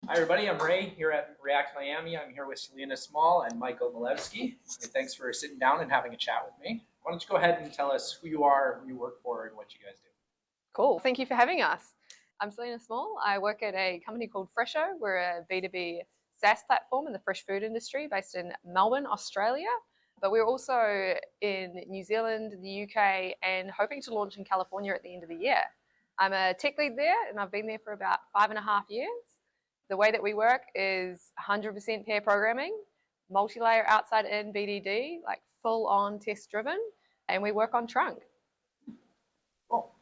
Hi everybody, I'm Ray here at React Miami. I'm here with Selena Small and Michael Milewski. Thanks for sitting down and having a chat with me. Why don't you go ahead and tell us who you are, who you work for, and what you guys do. Cool, thank you for having us. I'm Selena Small. I work at a company called Fresho. We're a B2B SaaS platform in the fresh food industry based in Melbourne, Australia. But we're also in New Zealand, the UK, and hoping to launch in California at the end of the year. I'm a tech lead there, and I've been there for about 5.5 years. The way that we work is 100% pair programming, multi-layer outside-in BDD, like full-on test-driven, and we work on trunk. Cool.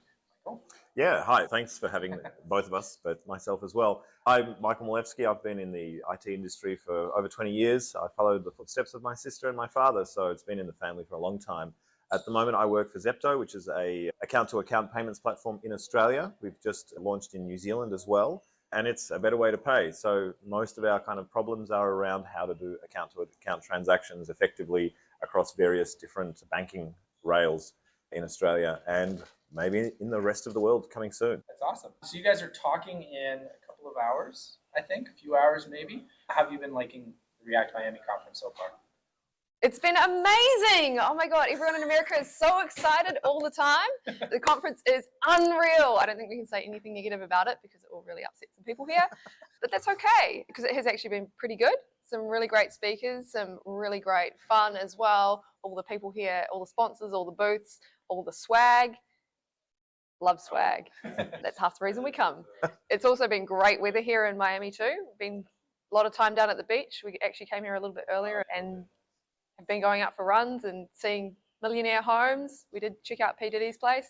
Michael? Yeah, hi. Thanks for having both of us, but myself as well. I'm Michael Milewski. I've been in the IT industry for over 20 years. I followed the footsteps of my sister and my father, so it's been in the family for a long time. At the moment, I work for Zepto, which is a account-to-account payments platform in Australia. We've just launched in New Zealand as well, and it's a better way to pay. So most of our kind of problems are around how to do account-to-account transactions effectively across various different banking rails in Australia and maybe in the rest of the world coming soon. That's awesome. So you guys are talking in a couple of hours, I think, a few hours maybe. How have you been liking the React Miami conference so far? It's been amazing. Oh my God, everyone in America is so excited all the time. The conference is unreal. I don't think we can say anything negative about it because it will really upset some people here, but that's okay because it has actually been pretty good. Some really great speakers, some really great fun as well. All the people here, all the sponsors, all the booths, all the swag. Love swag. That's half the reason we come. It's also been great weather here in Miami too. Been a lot of time down at the beach. We actually came here a little bit earlier and have been going out for runs and seeing millionaire homes. We did check out P. Diddy's place,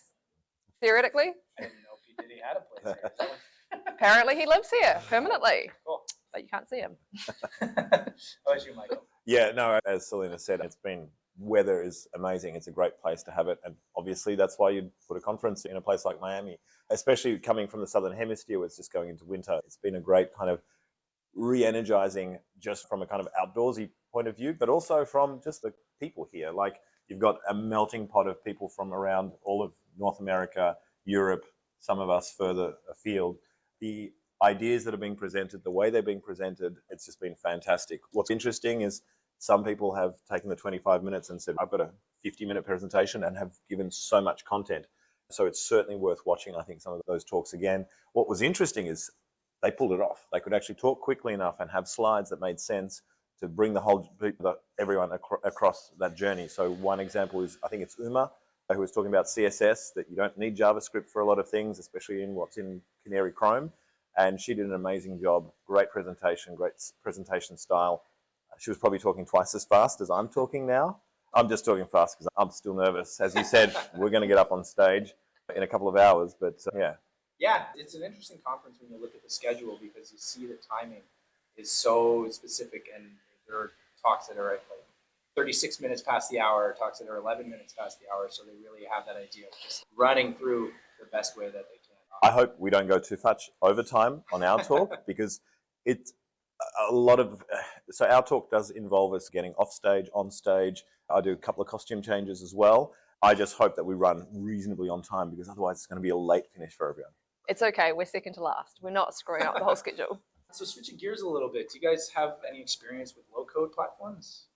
theoretically. I didn't know P. Diddy had a place here. So. Apparently he lives here permanently. Cool. But you can't see him. How about you, Michael? Yeah, no, as Selena said, weather is amazing. It's a great place to have it. And obviously that's why you'd put a conference in a place like Miami, especially coming from the Southern Hemisphere where it's just going into winter. It's been a great kind of re-energizing just from a kind of outdoorsy point of view, but also from just the people here. Like you've got a melting pot of people from around all of North America, Europe, some of us further afield. The ideas that are being presented, the way they're being presented, it's just been fantastic. What's interesting is some people have taken the 25 minutes and said, I've got a 50-minute presentation and have given so much content. So it's certainly worth watching, I think, some of those talks again. What was interesting is they pulled it off. They could actually talk quickly enough and have slides that made sense to bring everyone across that journey. So one example is, I think it's Uma, who was talking about CSS, that you don't need JavaScript for a lot of things, especially in what's in Canary Chrome. And she did an amazing job. Great presentation style. She was probably talking twice as fast as I'm talking now. I'm just talking fast because I'm still nervous. As you said, we're going to get up on stage in a couple of hours, but yeah. Yeah, it's an interesting conference when you look at the schedule because you see the timing is so specific, and there are talks that are at like 36 minutes past the hour, talks that are 11 minutes past the hour, so they really have that idea of just running through the best way that they can. I hope we don't go too much overtime on our talk because it's a lot of, so our talk does involve us getting off stage, on stage. I do a couple of costume changes as well. I just hope that we run reasonably on time because otherwise it's going to be a late finish for everyone. It's okay, we're second to last. We're not screwing up the whole schedule. So switching gears a little bit, do you guys have any experience with low-code platforms?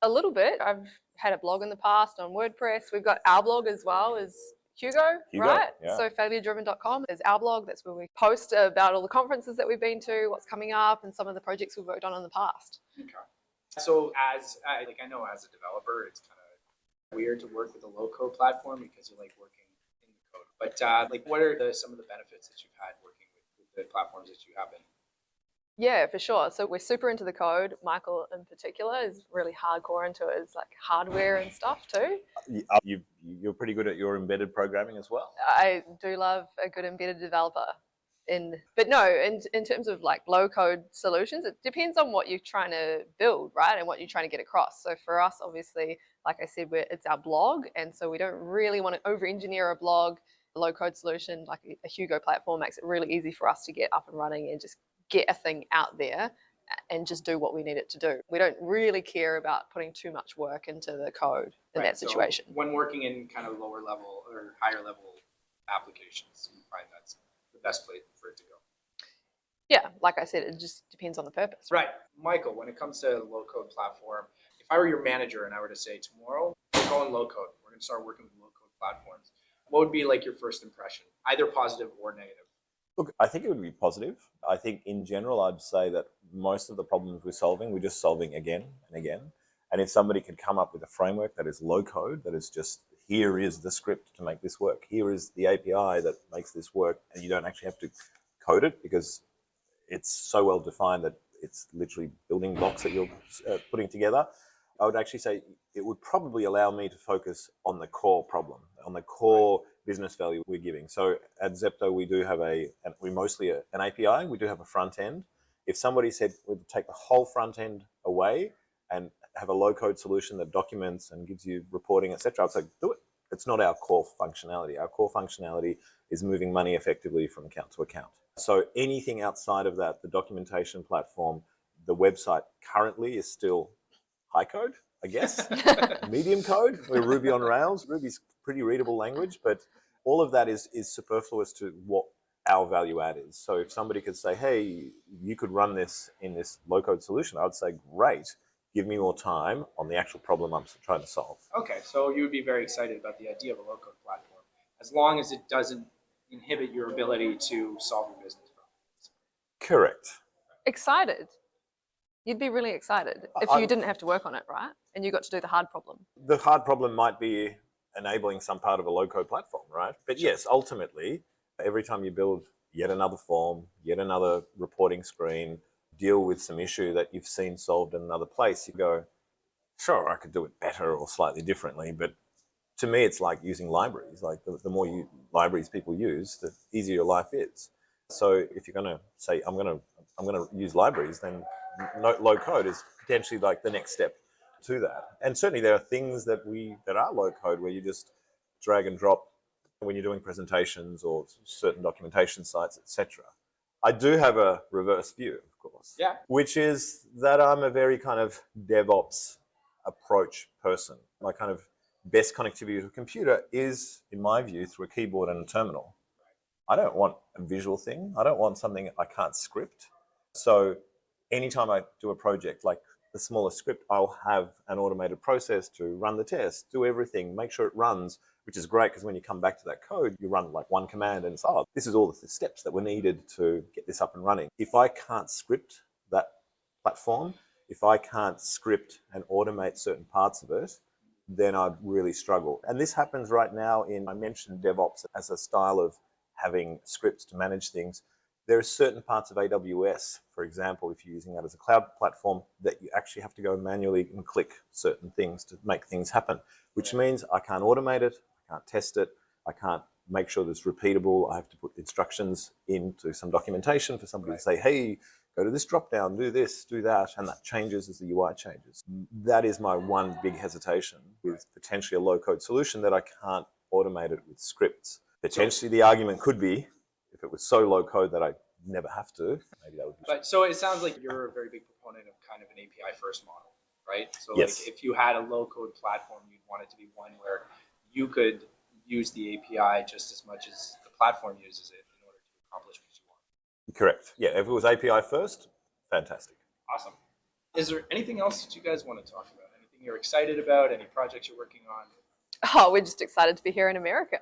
A little bit. I've had a blog in the past on WordPress. We've got our blog as well as Hugo, right? Yeah. So failuredriven.com is our blog. That's where we post about all the conferences that we've been to, what's coming up, and some of the projects we've worked on in the past. Okay. So I know as a developer, it's kind of weird to work with a low-code platform because you like working in the code. But what are some of the benefits that you've had working with the platforms that you have been? Yeah, for sure. So we're super into the code. Michael in particular is really hardcore into it. It's like hardware and stuff too. You're pretty good at your embedded programming as well. I do love a good embedded developer. But no, in terms of like low code solutions, it depends on what you're trying to build, right? And what you're trying to get across. So for us, obviously, like I said, it's our blog. And so we don't really want to over-engineer a blog. A low code solution like a Hugo platform makes it really easy for us to get up and running and just get a thing out there and just do what we need it to do. We don't really care about putting too much work into the code in that situation. So when working in kind of lower level or higher level applications, you find that's the best place for it to go. Yeah, like I said, it just depends on the purpose. Right. Michael, when it comes to low code platform, if I were your manager and I were to say tomorrow, we're going low code, we're going to start working with low code platforms, what would be like your first impression, either positive or negative? Look, I think it would be positive. I think in general, I'd say that most of the problems we're just solving again and again. And if somebody could come up with a framework that is low code, that is just, here is the script to make this work, here is the API that makes this work, and you don't actually have to code it because it's so well defined that it's literally building blocks that you're putting together, I would actually say it would probably allow me to focus on the core problem, on the core business value we're giving. So at Zepto, we do have an API, we do have a front end. If somebody said we'd take the whole front end away and have a low code solution that documents and gives you reporting, etc., I'd say do it. It's not our core functionality. Our core functionality is moving money effectively from account to account. So anything outside of that, the documentation platform, the website currently is still high code, I guess, medium code. We're Ruby on Rails. Ruby's pretty readable language, but all of that is superfluous to what our value add is. So if somebody could say, hey, you could run this in this low code solution, I'd say, great, give me more time on the actual problem I'm trying to solve. Okay, so you would be very excited about the idea of a low code platform, as long as it doesn't inhibit your ability to solve your business problems. Correct. Excited. You'd be really excited if you didn't have to work on it, right? And you got to do the hard problem. The hard problem might be enabling some part of a low code platform, right? But yes, ultimately, every time you build yet another form, yet another reporting screen, deal with some issue that you've seen solved in another place, you go, sure, I could do it better or slightly differently. But to me, it's like using libraries. Like the more libraries people use, the easier your life is. So if you're going to say, I'm going to use libraries, then low code is potentially like the next step to that. And certainly there are things that are low code where you just drag and drop when you're doing presentations or certain documentation sites, etc. I do have a reverse view, of course, Yeah. which is that I'm a very kind of DevOps approach person. My kind of best connectivity to a computer is, in my view, through a keyboard and a terminal. I don't want a visual thing. I don't want something I can't script. So anytime I do a project like the smallest script, I'll have an automated process to run the test, do everything, make sure it runs, which is great because when you come back to that code, you run like one command and it's, oh, this is all the steps that were needed to get this up and running. If I can't script that platform, if I can't script and automate certain parts of it, then I'd really struggle. And this happens right now I mentioned DevOps as a style of having scripts to manage things. There are certain parts of AWS, for example, if you're using that as a cloud platform, that you actually have to go manually and click certain things to make things happen, which means I can't automate it, I can't test it, I can't make sure that it's repeatable. I have to put instructions into some documentation for somebody to say, hey, go to this drop down, do this, do that, and that changes as the UI changes. That is my one big hesitation with potentially a low code solution, that I can't automate it with scripts. Potentially the argument could be, if it was so low code that I never have to, maybe that would be. But so it sounds like you're a very big proponent of kind of an API first model, right? So yes. Like if you had a low code platform, you'd want it to be one where you could use the API just as much as the platform uses it in order to accomplish what you want. Correct. Yeah, if it was API first, fantastic. Awesome. Is there anything else that you guys want to talk about? Anything you're excited about? Any projects you're working on? Oh, we're just excited to be here in America.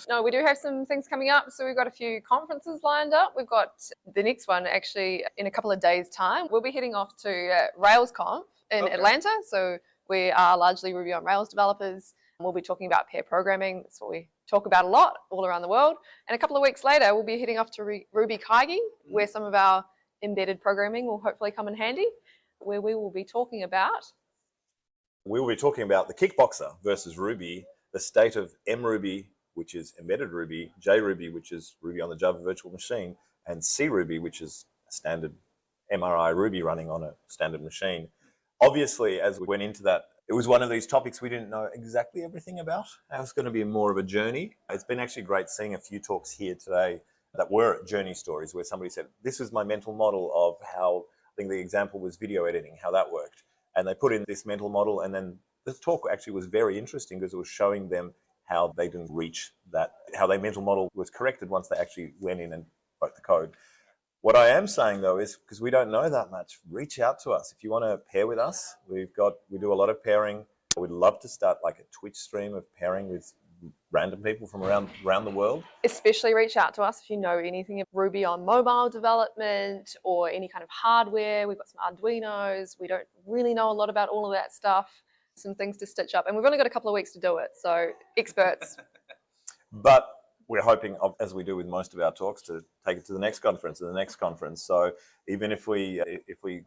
No, we do have some things coming up. So we've got a few conferences lined up. We've got the next one actually in a couple of days' time. We'll be heading off to RailsConf in Atlanta. So we are largely Ruby on Rails developers. We'll be talking about pair programming. That's what we talk about a lot all around the world. And a couple of weeks later, we'll be heading off to Ruby Kaigi, where some of our embedded programming will hopefully come in handy, where we will be talking about... We will be talking about the Kickboxer versus Ruby, the state of mRuby, which is embedded Ruby, JRuby, which is Ruby on the Java virtual machine, and CRuby, which is a standard MRI Ruby running on a standard machine. Obviously, as we went into that, it was one of these topics we didn't know exactly everything about. It was going to be more of a journey. It's been actually great seeing a few talks here today that were journey stories where somebody said, this is my mental model of how, I think the example was video editing, how that worked. And they put in this mental model, and then the talk actually was very interesting because it was showing them how they didn't reach that, how their mental model was corrected once they actually went in and wrote the code. What I am saying though is, because we don't know that much, reach out to us. If you want to pair with us, we do a lot of pairing. We'd love to start like a Twitch stream of pairing with random people from around the world. Especially reach out to us if you know anything of Ruby on mobile development or any kind of hardware. We've got some Arduinos. We don't really know a lot about all of that stuff. Some things to stitch up. And we've only got a couple of weeks to do it. So experts. But we're hoping, as we do with most of our talks, to take it to the next conference and the next conference. So even if we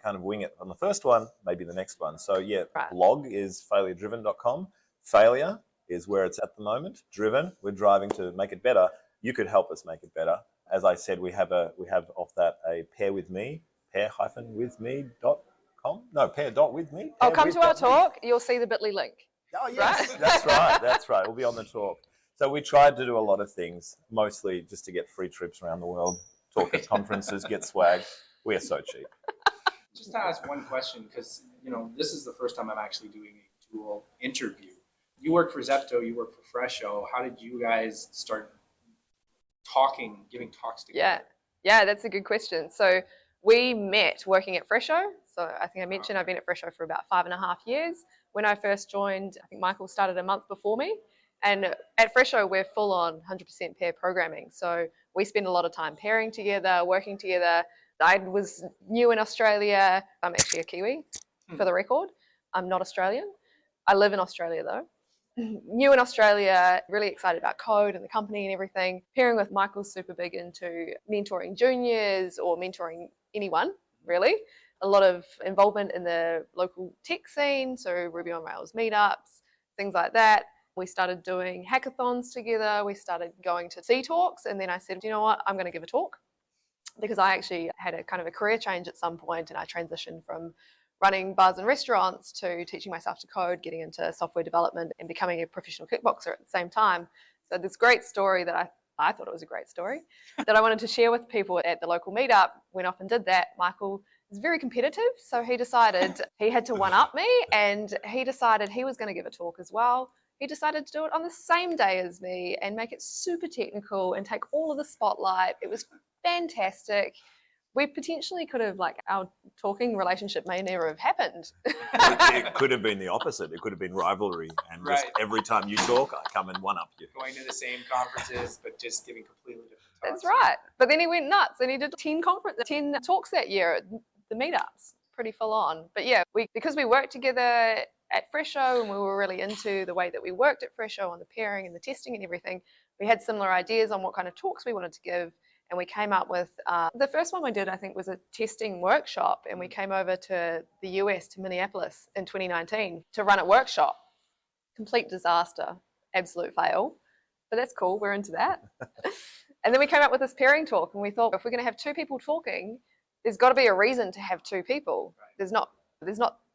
kind of wing it on the first one, maybe the next one. So yeah, Right. blog is failuredriven.com. Failure is where it's at the moment. Driven, we're driving to make it better. You could help us make it better. As I said, we have off that a pair with me, pair-with-me.com. No, pair.with-me. Oh, come to our talk. You'll see the bit.ly link. Oh yes, Right? that's right. That's right. We'll be on the talk. So we tried to do a lot of things, mostly just to get free trips around the world, talk at conferences, get swag. We are so cheap. Just to ask one question, because this is the first time I'm actually doing a dual interview. You work for Zepto, you work for Fresho. How did you guys start giving talks together? Yeah, that's a good question. So we met working at Fresho. So I think I mentioned I've been at Fresho for about 5.5 years. When I first joined, I think Michael started a month before me. And at Fresho, we're full on 100% pair programming. So we spend a lot of time pairing together, working together. I was new in Australia. I'm actually a Kiwi, for the record. I'm not Australian. I live in Australia though. New in Australia, really excited about code and the company and everything. Pairing with Michael's super big into mentoring juniors or mentoring anyone, really. A lot of involvement in the local tech scene, so Ruby on Rails meetups, things like that. We started doing hackathons together. We started going to C talks, and then I said, you know what, I'm going to give a talk, because I actually had a kind of a career change at some point, and I transitioned from running bars and restaurants to teaching myself to code, getting into software development, and becoming a professional kickboxer at the same time. So this great story that I thought it was a great story that I wanted to share with people at the local meetup. Went off and did that. Michael is very competitive, so he decided he had to one-up me, and he decided he was going to give a talk as well. He decided to do it on the same day as me and make it super technical and take all of the spotlight. It was fantastic. We potentially could have, our talking relationship may never have happened. It could have been the opposite. It could have been rivalry. And just Right. every time you talk, I come and one-up you. Going to the same conferences, but just giving completely different talks. That's right. But then he went nuts and he did 10 talks that year at the meetups. Pretty full on. But yeah, because we worked together at Fresho and we were really into the way that we worked at Fresho on the pairing and the testing and everything, we had similar ideas on what kind of talks we wanted to give. And we came up with, the first one we did, I think, was a testing workshop. And we came over to the US, to Minneapolis in 2019 to run a workshop. Complete disaster, absolute fail. But that's cool, we're into that. And then we came up with this pairing talk, and we thought, if we're going to have two people talking, there's got to be a reason to have two people. There's not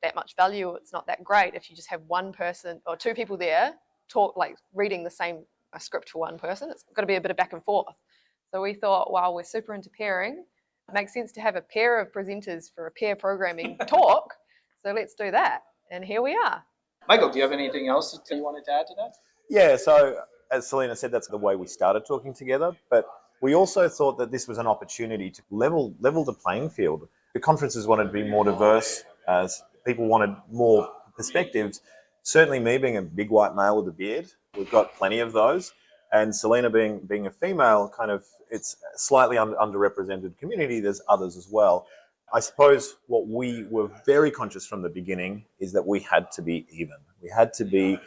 that much value. It's not that great if you just have one person or two people there talk, reading the same script for one person. It's got to be a bit of back and forth. So we thought, wow, we're super into pairing. It makes sense to have a pair of presenters for a pair programming talk. So let's do that. And here we are. Michael, do you have anything else that you wanted to add to that? Yeah, so as Selena said, that's the way we started talking together. But we also thought that this was an opportunity to level the playing field. The conferences wanted to be more diverse, as people wanted more perspectives. Certainly me being a big white male with a beard, we've got plenty of those. And Selena being a female, kind of, it's a slightly underrepresented community. There's others as well. I suppose what we were very conscious from the beginning is that we had to be even. We had to be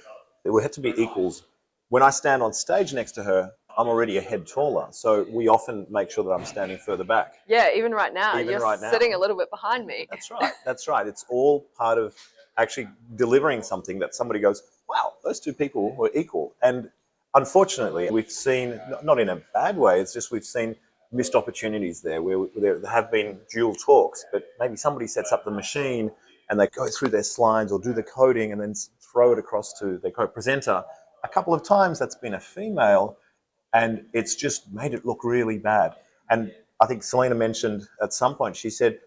equals. When I stand on stage next to her, I'm already a head taller. So we often make sure that I'm standing further back. Yeah, even right now, you're sitting a little bit behind me. That's right. That's right. It's all part of actually delivering something that somebody goes, wow, those two people were equal. And unfortunately, we've seen, not in a bad way, it's just we've seen missed opportunities there where there have been dual talks, but maybe somebody sets up the machine and they go through their slides or do the coding and then throw it across to their co-presenter. A couple of times that's been a female, and it's just made it look really bad. And I think Selena mentioned at some point, she said,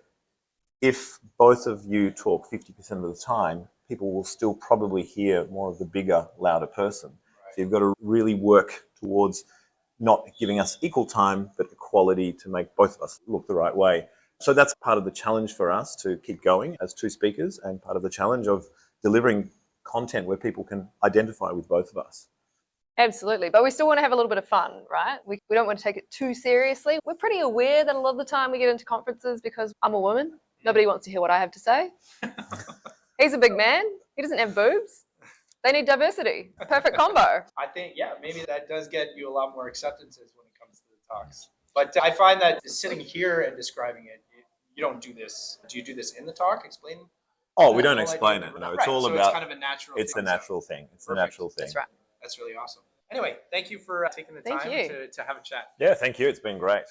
if both of you talk 50% of the time, people will still probably hear more of the bigger, louder person. So you've got to really work towards not giving us equal time, but equality to make both of us look the right way. So that's part of the challenge for us to keep going as two speakers, and part of the challenge of delivering content where people can identify with both of us. Absolutely. But we still want to have a little bit of fun, right? We don't want to take it too seriously. We're pretty aware that a lot of the time we get into conferences because I'm a woman. Nobody wants to hear what I have to say. He's a big man. He doesn't have boobs. They need diversity. Perfect combo. I think, yeah, maybe that does get you a lot more acceptances when it comes to the talks. But I find that sitting here and describing it, you don't do this. Do you do this in the talk? Explain. Oh, we the don't whole explain idea? it. No, Right, it's all so about. it's kind of a natural. It's the thing. natural thing. It's the Perfect. natural thing. That's right. That's really awesome. Anyway, thank you for taking the Thank time you. to have a chat. Yeah, thank you. It's been great.